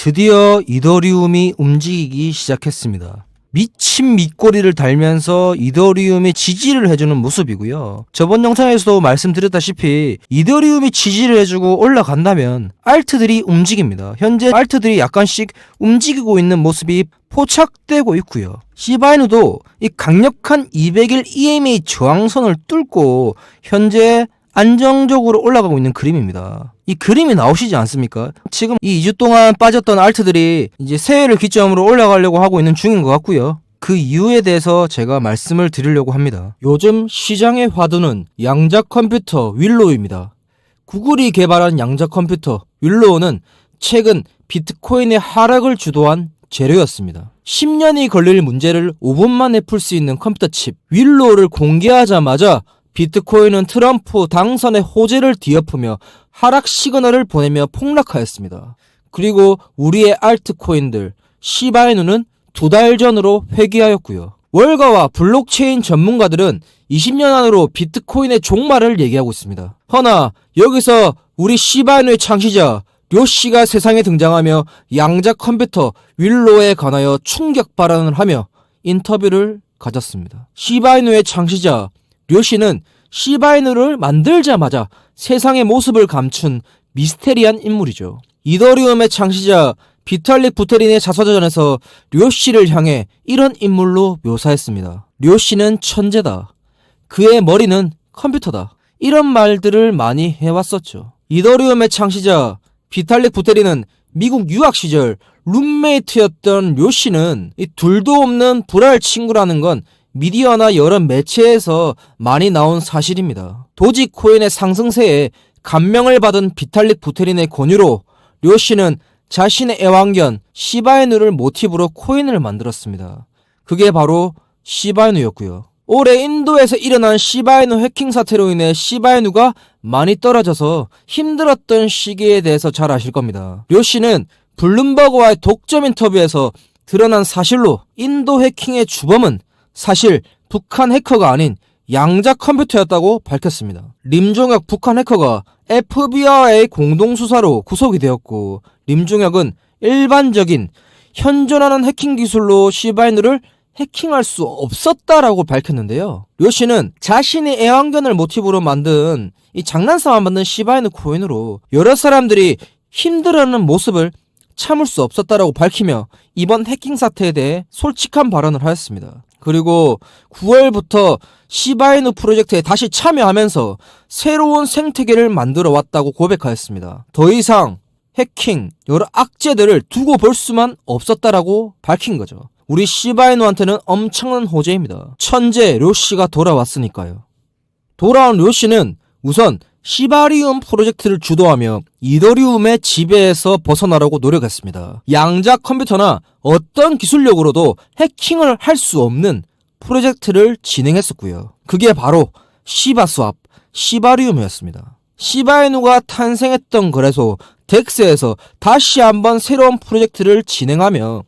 드디어 이더리움이 움직이기 시작했습니다. 미친 밑꼬리를 달면서 이더리움이 지지를 해주는 모습이고요. 저번 영상에서도 말씀드렸다시피 이더리움이 지지를 해주고 올라간다면 알트들이 움직입니다. 현재 알트들이 약간씩 움직이고 있는 모습이 포착되고 있고요. 시바이누도 이 강력한 200일 EMA 저항선을 뚫고 현재 안정적으로 올라가고 있는 그림입니다. 이 그림이 나오시지 않습니까? 지금 이 2주 동안 빠졌던 알트들이 이제 새해를 기점으로 올라가려고 하고 있는 중인 것 같고요. 그 이유에 대해서 제가 말씀을 드리려고 합니다. 요즘 시장의 화두는 양자 컴퓨터 윌로우입니다. 구글이 개발한 양자 컴퓨터 윌로우는 최근 비트코인의 하락을 주도한 재료였습니다. 10년이 걸릴 문제를 5분 만에 풀 수 있는 컴퓨터 칩 윌로우를 공개하자마자 비트코인은 트럼프 당선의 호재를 뒤엎으며 하락 시그널을 보내며 폭락하였습니다. 그리고 우리의 알트코인들 시바이누는 2달 전으로 회귀하였고요. 월가와 블록체인 전문가들은 20년 안으로 비트코인의 종말을 얘기하고 있습니다. 허나 여기서 우리 시바이누의 창시자 료시가 세상에 등장하며 양자 컴퓨터 윌로우에 관하여 충격 발언을 하며 인터뷰를 가졌습니다. 시바이누의 창시자 료시는 시바이누를 만들자마자 세상의 모습을 감춘 미스테리한 인물이죠. 이더리움의 창시자 비탈릭 부테린의 자서전에서 료시를 향해 이런 인물로 묘사했습니다. 료시는 천재다. 그의 머리는 컴퓨터다. 이런 말들을 많이 해왔었죠. 이더리움의 창시자 비탈릭 부테린은 미국 유학 시절 룸메이트였던 료시는 이 둘도 없는 불알 친구라는 건 미디어나 여러 매체에서 많이 나온 사실입니다. 도지코인의 상승세에 감명을 받은 비탈릭 부테린의 권유로 료시는 자신의 애완견 시바이누를 모티브로 코인을 만들었습니다. 그게 바로 시바이누였고요. 올해 인도에서 일어난 시바이누 해킹 사태로 인해 시바이누가 많이 떨어져서 힘들었던 시기에 대해서 잘 아실 겁니다. 료시는 블룸버그와의 독점 인터뷰에서 드러난 사실로 인도 해킹의 주범은 사실 북한 해커가 아닌 양자 컴퓨터였다고 밝혔습니다. 림종혁 북한 해커가 FBI 공동수사로 구속이 되었고 림종혁은 일반적인 현존하는 해킹 기술로 시바이누를 해킹할 수 없었다라고 밝혔는데요. 료시는 자신의 애완견을 모티브로 만든 이 장난삼아 만든 시바이누 코인으로 여러 사람들이 힘들어하는 모습을 참을 수 없었다라고 밝히며 이번 해킹 사태에 대해 솔직한 발언을 하였습니다. 그리고 9월부터 시바이누 프로젝트에 다시 참여하면서 새로운 생태계를 만들어 왔다고 고백하였습니다. 더 이상 해킹, 여러 악재들을 두고 볼 수만 없었다라고 밝힌 거죠. 우리 시바이누한테는 엄청난 호재입니다. 천재 료시가 돌아왔으니까요. 돌아온 료시는 우선 시바리움 프로젝트를 주도하며 이더리움의 지배에서 벗어나려고 노력했습니다. 양자 컴퓨터나 어떤 기술력으로도 해킹을 할 수 없는 프로젝트를 진행했었고요. 그게 바로 시바스왑, 시바리움이었습니다. 시바이누가 탄생했던 거래소 덱스에서 다시 한번 새로운 프로젝트를 진행하며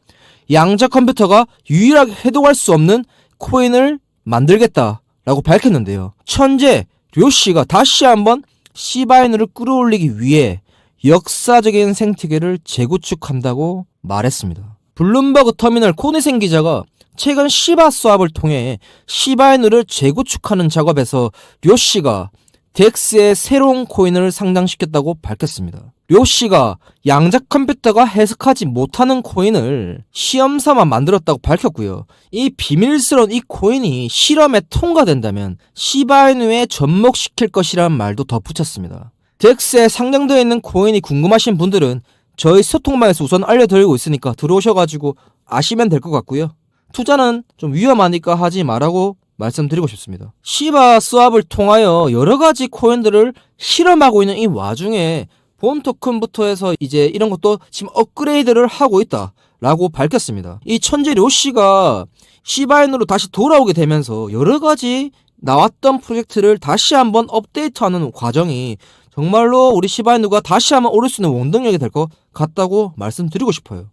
양자 컴퓨터가 유일하게 해독할 수 없는 코인을 만들겠다라고 밝혔는데요. 천재 료시가 다시 한번 시바이누를 끌어올리기 위해 역사적인 생태계를 재구축한다고 말했습니다. 블룸버그 터미널 코니생 기자가 최근 시바스왑을 통해 시바이누를 재구축하는 작업에서 료시가 덱스의 새로운 코인을 상장시켰다고 밝혔습니다. 료시가 양자 컴퓨터가 해석하지 못하는 코인을 시험삼아 만들었다고 밝혔고요. 이 비밀스러운 이 코인이 실험에 통과된다면 시바이누에 접목시킬 것이라는 말도 덧붙였습니다. 덱스에 상장되어 있는 코인이 궁금하신 분들은 저희 소통방에서 우선 알려드리고 있으니까 들어오셔가지고 아시면 될 것 같고요. 투자는 좀 위험하니까 하지 말라고 말씀드리고 싶습니다. 시바스왑을 통하여 여러가지 코인들을 실험하고 있는 이 와중에 본 토큰부터 해서 이제 이런 것도 지금 업그레이드를 하고 있다라고 밝혔습니다. 이 천재 료시가 시바이누로 다시 돌아오게 되면서 여러가지 나왔던 프로젝트를 다시 한번 업데이트하는 과정이 정말로 우리 시바이누가 다시 한번 오를 수 있는 원동력이 될 것 같다고 말씀드리고 싶어요.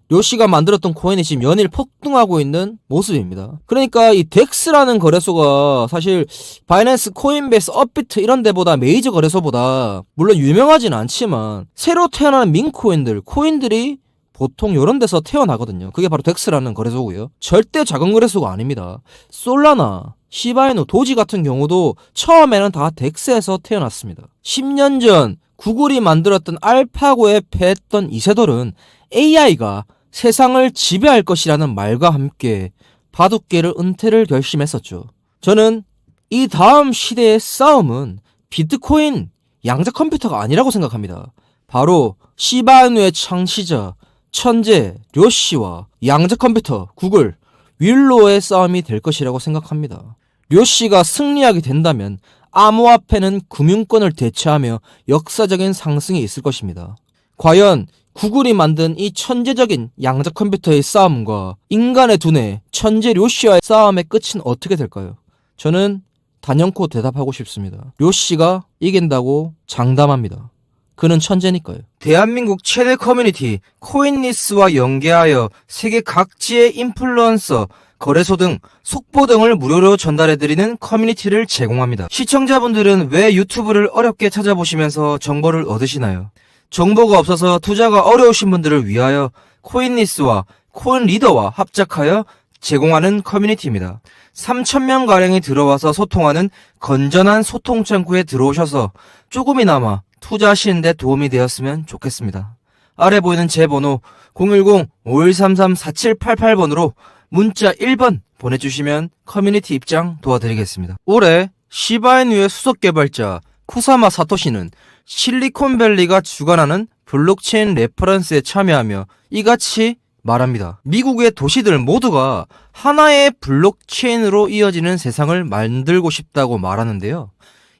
료시가 만들었던 코인이 지금 연일 폭등하고 있는 모습입니다. 그러니까 이 덱스라는 거래소가 사실 바이낸스, 코인베이스, 업비트 이런 데보다 메이저 거래소보다 물론 유명하진 않지만 새로 태어나는 민 코인들이 보통 이런 데서 태어나거든요. 그게 바로 덱스라는 거래소고요. 절대 작은 거래소가 아닙니다. 솔라나, 시바이누, 도지 같은 경우도 처음에는 다 덱스에서 태어났습니다. 10년 전 구글이 만들었던 알파고에 패했던 이세돌은 AI가 세상을 지배할 것이라는 말과 함께 바둑계를 은퇴를 결심했었죠. 저는 이 다음 시대의 싸움은 비트코인, 양자 컴퓨터가 아니라고 생각합니다. 바로 시바이누의 창시자 천재 료씨와 양자 컴퓨터 구글 윌로의 싸움이 될 것이라고 생각합니다. 료씨가 승리하게 된다면 암호화폐는 금융권을 대체하며 역사적인 상승이 있을 것입니다. 과연 구글이 만든 이 천재적인 양자 컴퓨터의 싸움과 인간의 두뇌 천재 료씨와의 싸움의 끝은 어떻게 될까요? 저는 단연코 대답하고 싶습니다. 료씨가 이긴다고 장담합니다. 그는 천재니까요. 대한민국 최대 커뮤니티 코인리스와 연계하여 세계 각지의 인플루언서, 거래소 등 속보 등을 무료로 전달해드리는 커뮤니티를 제공합니다. 시청자분들은 왜 유튜브를 어렵게 찾아보시면서 정보를 얻으시나요? 정보가 없어서 투자가 어려우신 분들을 위하여 코인리스와 코인리더와 합작하여 제공하는 커뮤니티입니다. 3,000명가량이 들어와서 소통하는 건전한 소통 창구에 들어오셔서 조금이나마 투자하시는 데 도움이 되었으면 좋겠습니다. 아래 보이는 제 번호 010-5133-4788번으로 문자 1번 보내주시면 커뮤니티 입장 도와드리겠습니다. 올해 시바이누의 수석 개발자 쿠사마 사토시는 실리콘밸리가 주관하는 블록체인 레퍼런스에 참여하며 이같이 말합니다. 미국의 도시들 모두가 하나의 블록체인으로 이어지는 세상을 만들고 싶다고 말하는데요.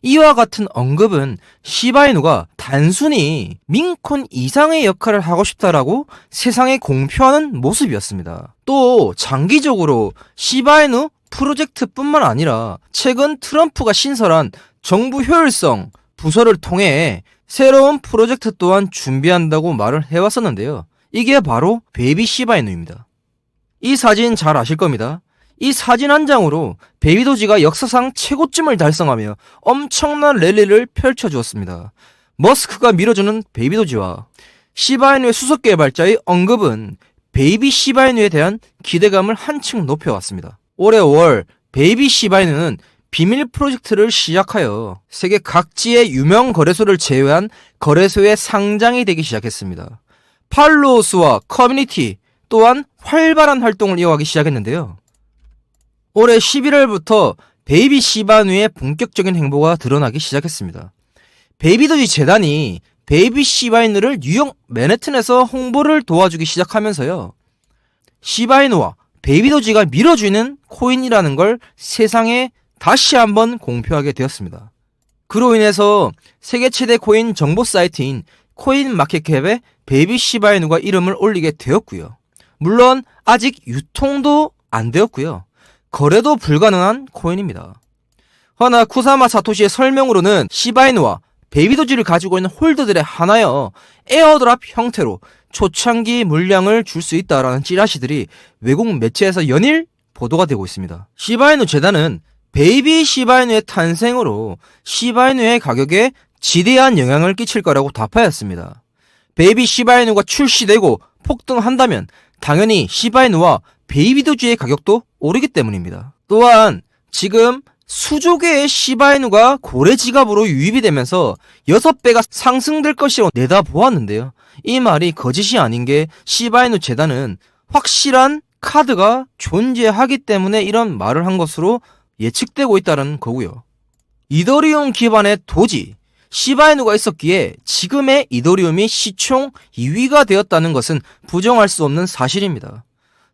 이와 같은 언급은 시바이누가 단순히 민콘 이상의 역할을 하고 싶다라고 세상에 공표하는 모습이었습니다. 또 장기적으로 시바이누 프로젝트뿐만 아니라 최근 트럼프가 신설한 정부 효율성 부서를 통해 새로운 프로젝트 또한 준비한다고 말을 해왔었는데요. 이게 바로 베이비 시바이누입니다. 이 사진 잘 아실 겁니다. 이 사진 한 장으로 베이비도지가 역사상 최고점을 달성하며 엄청난 랠리를 펼쳐주었습니다. 머스크가 밀어주는 베이비도지와 시바이누의 수석 개발자의 언급은 베이비 시바이누에 대한 기대감을 한층 높여왔습니다. 올해 5월 베이비 시바이누는 비밀 프로젝트를 시작하여 세계 각지의 유명 거래소를 제외한 거래소에 상장이 되기 시작했습니다. 팔로워 수와 커뮤니티 또한 활발한 활동을 이어가기 시작했는데요. 올해 11월부터 베이비 시바이누의 본격적인 행보가 드러나기 시작했습니다. 베이비도지 재단이 베이비 시바이누를 뉴욕 맨해튼에서 홍보를 도와주기 시작하면서요. 시바이누와 베이비도지가 밀어주는 코인이라는 걸 세상에 다시 한번 공표하게 되었습니다. 그로 인해서 세계 최대 코인 정보 사이트인 코인마켓캡에 베이비 시바이누가 이름을 올리게 되었고요. 물론 아직 유통도 안 되었고요. 거래도 불가능한 코인입니다. 허나 쿠사마 사토시의 설명으로는 시바이누와 베이비도지를 가지고 있는 홀더들의 하나여 에어드랍 형태로 초창기 물량을 줄 수 있다라는 찌라시들이 외국 매체에서 연일 보도가 되고 있습니다. 시바이누 재단은 베이비 시바이누의 탄생으로 시바이누의 가격에 지대한 영향을 끼칠 거라고 답하였습니다. 베이비 시바이누가 출시되고 폭등한다면 당연히 시바이누와 베이비도지의 가격도 오르기 때문입니다. 또한 지금 수조 개의 시바이누가 고래 지갑으로 유입이 되면서 6배가 상승될 것이라고 내다보았는데요. 이 말이 거짓이 아닌 게 시바이누 재단은 확실한 카드가 존재하기 때문에 이런 말을 한 것으로 예측되고 있다는 거고요. 이더리움 기반의 도지, 시바이누가 있었기에 지금의 이더리움이 시총 2위가 되었다는 것은 부정할 수 없는 사실입니다.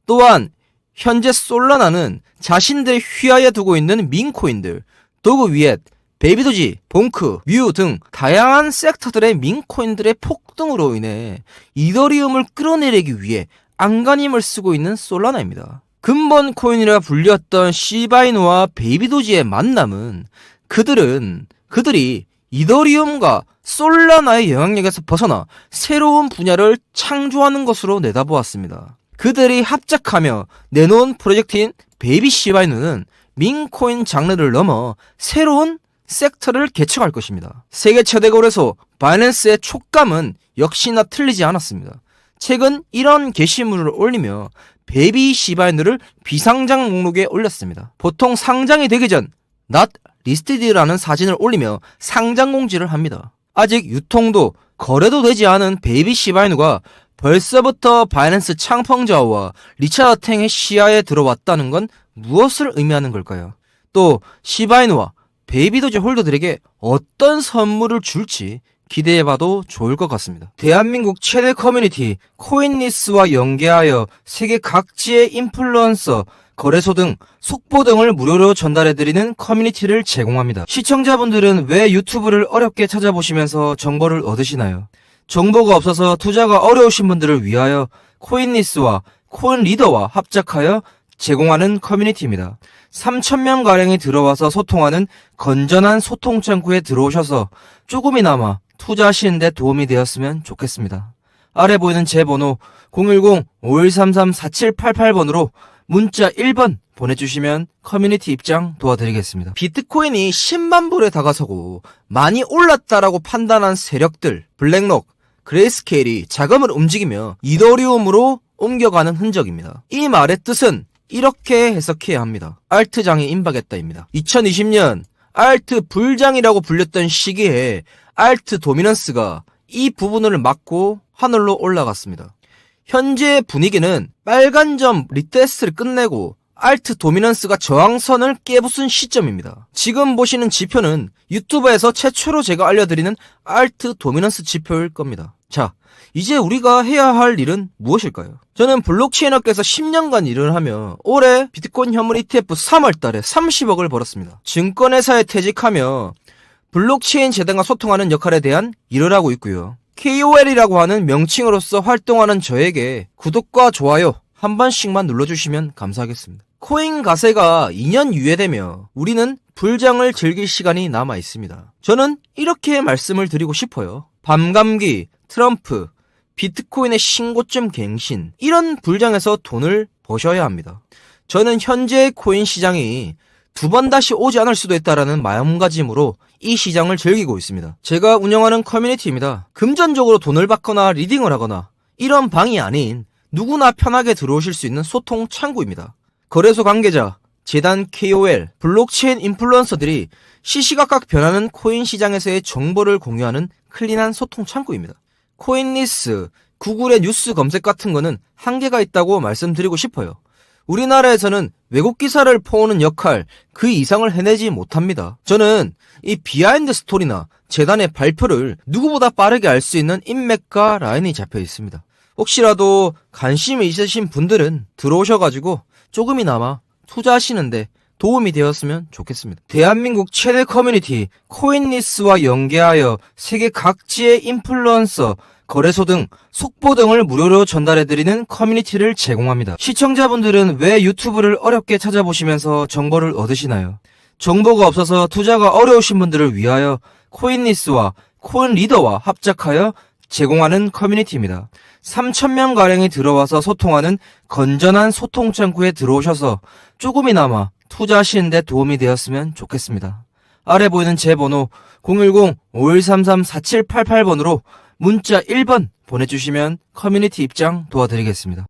또한 현재 솔라나는 자신들 휘하에 두고 있는 민코인들, 도그위엣, 베이비도지, 봉크, 뮤 등 다양한 섹터들의 민코인들의 폭등으로 인해 이더리움을 끌어내리기 위해 안간힘을 쓰고 있는 솔라나입니다. 근본 코인이라 불렸던 시바이누와 베이비도지의 만남은 그들이 이더리움과 솔라나의 영향력에서 벗어나 새로운 분야를 창조하는 것으로 내다보았습니다. 그들이 합작하며 내놓은 프로젝트인 베이비 시바이누는 민코인 장르를 넘어 새로운 섹터를 개척할 것입니다. 세계 최대 거래소 바이낸스의 촉감은 역시나 틀리지 않았습니다. 최근 이런 게시물을 올리며 베이비 시바이누를 비상장 목록에 올렸습니다. 보통 상장이 되기 전 not listed라는 사진을 올리며 상장 공지를 합니다. 아직 유통도 거래도 되지 않은 베이비 시바이누가 벌써부터 바이낸스 창펑자오와 리차드 탱의 시야에 들어왔다는 건 무엇을 의미하는 걸까요? 또 시바이누와 베이비도지 홀더들에게 어떤 선물을 줄지 기대해봐도 좋을 것 같습니다. 대한민국 최대 커뮤니티 코인리스와 연계하여 세계 각지의 인플루언서, 거래소 등 속보 등을 무료로 전달해드리는 커뮤니티를 제공합니다. 시청자분들은 왜 유튜브를 어렵게 찾아보시면서 정보를 얻으시나요? 정보가 없어서 투자가 어려우신 분들을 위하여 코인리스와 코인리더와 합작하여 제공하는 커뮤니티입니다. 3,000명가량이 들어와서 소통하는 건전한 소통 창구에 들어오셔서 조금이나마 투자하시는 데 도움이 되었으면 좋겠습니다. 아래 보이는 제 번호 010-5133-4788번으로 문자 1번 보내주시면 커뮤니티 입장 도와드리겠습니다. 비트코인이 10만 불에 다가서고 많이 올랐다라고 판단한 세력들, 블랙록, 그레이스케일이 자금을 움직이며 이더리움으로 옮겨가는 흔적입니다. 이 말의 뜻은 이렇게 해석해야 합니다. 알트장이 임박했다입니다. 2020년 알트 불장이라고 불렸던 시기에 알트 도미넌스가 이 부분을 막고 하늘로 올라갔습니다. 현재 분위기는 빨간 점 리테스트를 끝내고 알트 도미넌스가 저항선을 깨부순 시점입니다. 지금 보시는 지표는 유튜브에서 최초로 제가 알려드리는 알트 도미넌스 지표일 겁니다. 자, 이제 우리가 해야 할 일은 무엇일까요? 저는 블록체인업계에서 10년간 일을 하며 올해 비트코인 현물 ETF 3월달에 30억을 벌었습니다. 증권회사에 퇴직하며 블록체인 재단과 소통하는 역할에 대한 일을 하고 있고요. KOL이라고 하는 명칭으로서 활동하는 저에게 구독과 좋아요 한 번씩만 눌러주시면 감사하겠습니다. 코인 가세가 2년 유예되며 우리는 불장을 즐길 시간이 남아 있습니다. 저는 이렇게 말씀을 드리고 싶어요. 밤감기, 트럼프, 비트코인의 신고점 갱신, 이런 불장에서 돈을 버셔야 합니다. 저는 현재 코인 시장이 두 번 다시 오지 않을 수도 있다라는 마음가짐으로 이 시장을 즐기고 있습니다. 제가 운영하는 커뮤니티입니다. 금전적으로 돈을 받거나 리딩을 하거나 이런 방이 아닌 누구나 편하게 들어오실 수 있는 소통 창구입니다. 거래소 관계자, 재단 KOL, 블록체인 인플루언서들이 시시각각 변하는 코인 시장에서의 정보를 공유하는 클린한 소통 창구입니다. 코인리스, 구글의 뉴스 검색 같은 거는 한계가 있다고 말씀드리고 싶어요. 우리나라에서는 외국 기사를 퍼오는 역할 그 이상을 해내지 못합니다. 저는 이 비하인드 스토리나 재단의 발표를 누구보다 빠르게 알 수 있는 인맥과 라인이 잡혀 있습니다. 혹시라도 관심이 있으신 분들은 들어오셔가지고 조금이나마 투자하시는데 도움이 되었으면 좋겠습니다. 대한민국 최대 커뮤니티 코인리스와 연계하여 세계 각지의 인플루언서, 거래소 등 속보 등을 무료로 전달해드리는 커뮤니티를 제공합니다. 시청자분들은 왜 유튜브를 어렵게 찾아보시면서 정보를 얻으시나요? 정보가 없어서 투자가 어려우신 분들을 위하여 코인리스와 코인리더와 합작하여 제공하는 커뮤니티입니다. 3,000명가량이 들어와서 소통하는 건전한 소통 창구에 들어오셔서 조금이나마 투자하시는 데 도움이 되었으면 좋겠습니다. 아래 보이는 제 번호 010-5133-4788번으로 문자 1번 보내주시면 커뮤니티 입장 도와드리겠습니다.